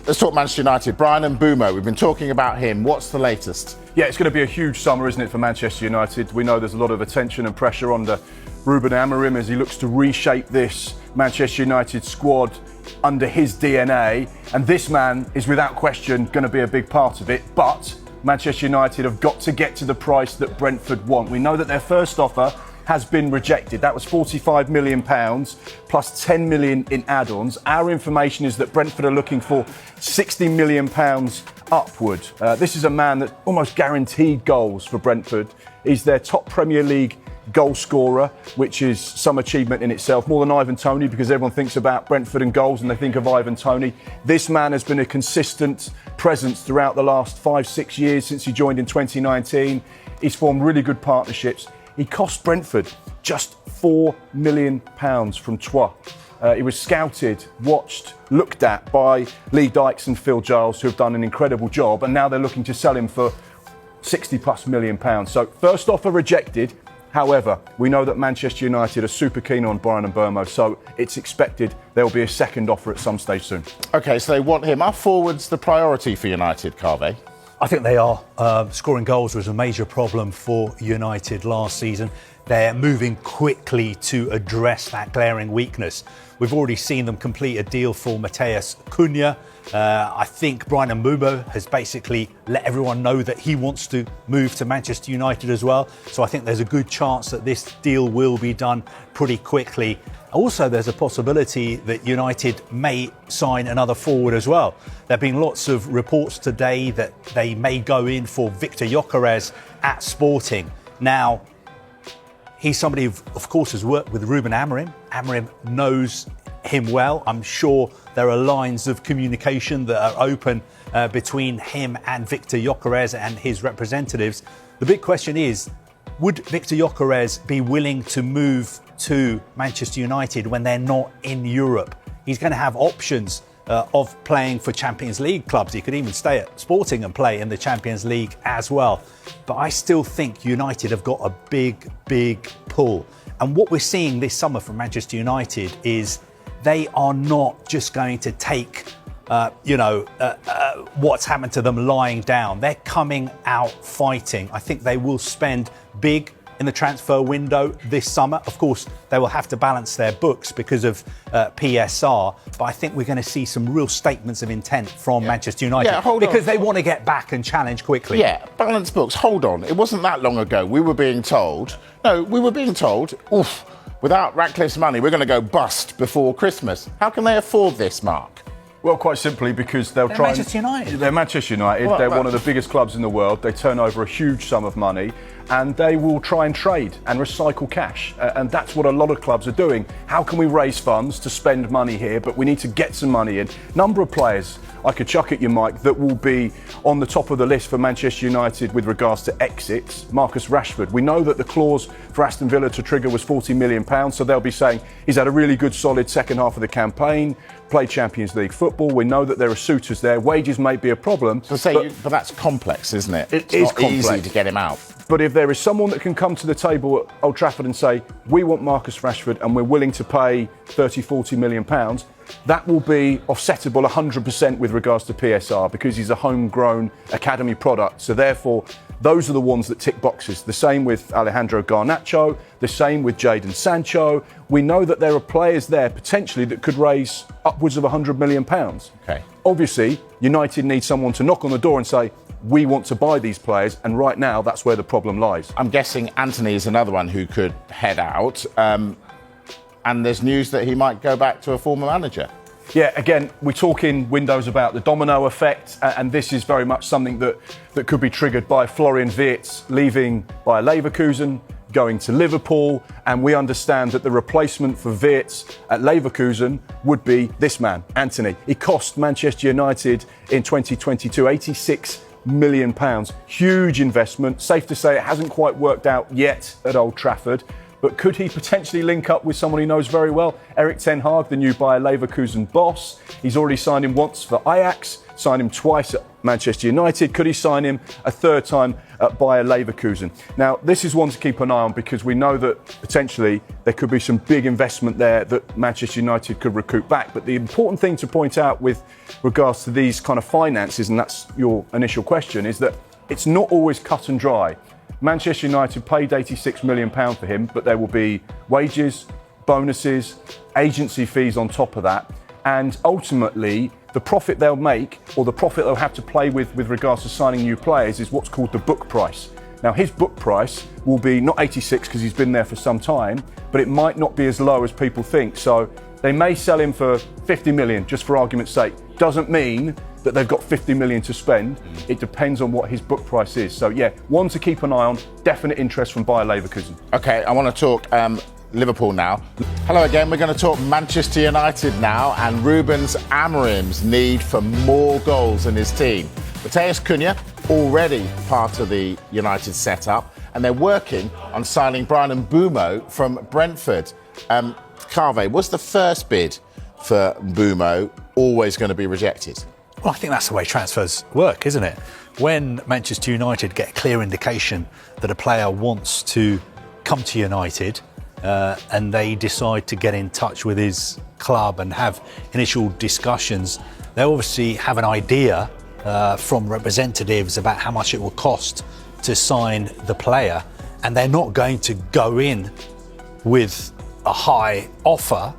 Let's talk Manchester United. Bryan Mbeumo, we've been talking about him. What's the latest? Yeah, it's going to be a huge summer, isn't it, for Manchester United? We know there's a lot of attention and pressure under Ruben Amorim as he looks to reshape this Manchester United squad under his DNA. And this man is without question going to be a big part of it. But Manchester United have got to get to the price that Brentford want. We know that their first offer has been rejected. That was £45 million plus 10 million in add-ons. Our information is that Brentford are looking for £60 million upward. This is a man that almost guaranteed goals for Brentford. He's their top Premier League goal scorer, which is some achievement in itself, more than Ivan Toney, because everyone thinks about Brentford and goals and they think of Ivan Toney. This man has been a consistent presence throughout the last 5-6 years since he joined in 2019. He's formed really good partnerships. He cost Brentford just £4 million from Troyes. He was scouted, watched, looked at by Lee Dykes and Phil Giles, who have done an incredible job, and now they're looking to sell him for £60+ million. So first offer rejected. However, we know that Manchester United are super keen on Bryan Mbeumo, so it's expected there will be a second offer at some stage soon. OK, so they want him. Are forwards the priority for United, Carve? I think they are. Scoring goals was a major problem for United last season. They're moving quickly to address that glaring weakness. We've already seen them complete a deal for Matheus Cunha. I think Bryan Mbeumo has basically let everyone know that he wants to move to Manchester United as well. So I think there's a good chance that this deal will be done pretty quickly. Also, there's a possibility that United may sign another forward as well. There have been lots of reports today that they may go in for Viktor Gyökeres at Sporting. Now, he's somebody who, of course, has worked with Ruben Amorim. Amorim knows him well. I'm sure there are lines of communication that are open between him and Viktor Gyökeres and his representatives. The big question is, would Viktor Gyökeres be willing to move to Manchester United when they're not in Europe? He's going to have options of playing for Champions League clubs. He could even stay at Sporting and play in the Champions League as well. But I still think United have got a big pull. And what we're seeing this summer from Manchester United is they are not just going to take what's happened to them lying down. They're coming out fighting. I think they will spend big in the transfer window this summer. Of course, they will have to balance their books because of PSR, but I think we're going to see some real statements of intent from Manchester United because they want to get back and challenge quickly. Yeah, balance books. Hold on. It wasn't that long ago we were being told, oof, without Ratcliffe's money, we're going to go bust before Christmas. How can they afford this, Mark? Well, quite simply because they're Manchester United. They're Manchester United. They're one of the biggest clubs in the world. They turn over a huge sum of money and they will try and trade and recycle cash. And that's what a lot of clubs are doing. How can we raise funds to spend money here, but we need to get some money in? Number of players I could chuck at you, Mike, that will be on the top of the list for Manchester United with regards to exits. Marcus Rashford. We know that the clause for Aston Villa to trigger was £40 million, so they'll be saying he's had a really good, solid second half of the campaign, played Champions League football. We know that there are suitors there. Wages may be a problem. But that's complex, isn't it? It is not easy to get him out. But if there is someone that can come to the table at Old Trafford and say, we want Marcus Rashford and we're willing to pay £30-40 million, that will be offsettable 100% with regards to PSR because he's a homegrown academy product. So therefore, those are the ones that tick boxes. The same with Alejandro Garnacho, the same with Jadon Sancho. We know that there are players there potentially that could raise upwards of £100 million. Okay. Obviously, United need someone to knock on the door and say, we want to buy these players, and right now that's where the problem lies. I'm guessing Antony is another one who could head out, and there's news that he might go back to a former manager. Yeah, again, we're talking windows about the domino effect, and this is very much something that could be triggered by Florian Wirtz leaving Bayer Leverkusen, going to Liverpool, and we understand that the replacement for Wirtz at Leverkusen would be this man, Antony. He cost Manchester United in 2022 £86 million. Huge investment. Safe to say it hasn't quite worked out yet at Old Trafford. but could he potentially link up with someone he knows very well? Erik ten Hag, the new Bayer Leverkusen boss. He's already signed him once for Ajax, signed him twice at Manchester United. Could he sign him a third time at Bayer Leverkusen? Now, this is one to keep an eye on because we know that potentially there could be some big investment there that Manchester United could recoup back. But the important thing to point out with regards to these kind of finances, and that's your initial question, is that it's not always cut and dry. Manchester United paid £86 million for him, but there will be wages, bonuses, agency fees on top of that. And ultimately, the profit they'll make, or the profit they'll have to play with regards to signing new players, is what's called the book price. Now, his book price will be not 86 because he's been there for some time, but it might not be as low as people think. So they may sell him for 50 million, just for argument's sake. Doesn't mean that they've got 50 million to spend. It depends on what his book price is. So yeah, one to keep an eye on. Definite interest from Bayer Leverkusen. Okay, I want to talk Liverpool now. Hello again. We're going to talk Manchester United now and Ruben Amorim's need for more goals in his team. Matheus Cunha, already part of the United setup, and they're working on signing Bryan Mbeumo from Brentford. Carve, was the first bid for Mbeumo always going to be rejected? Well, I think that's the way transfers work, isn't it? When Manchester United get a clear indication that a player wants to come to United and they decide to get in touch with his club and have initial discussions, they obviously have an idea from representatives about how much it will cost to sign the player, and they're not going to go in with a high offer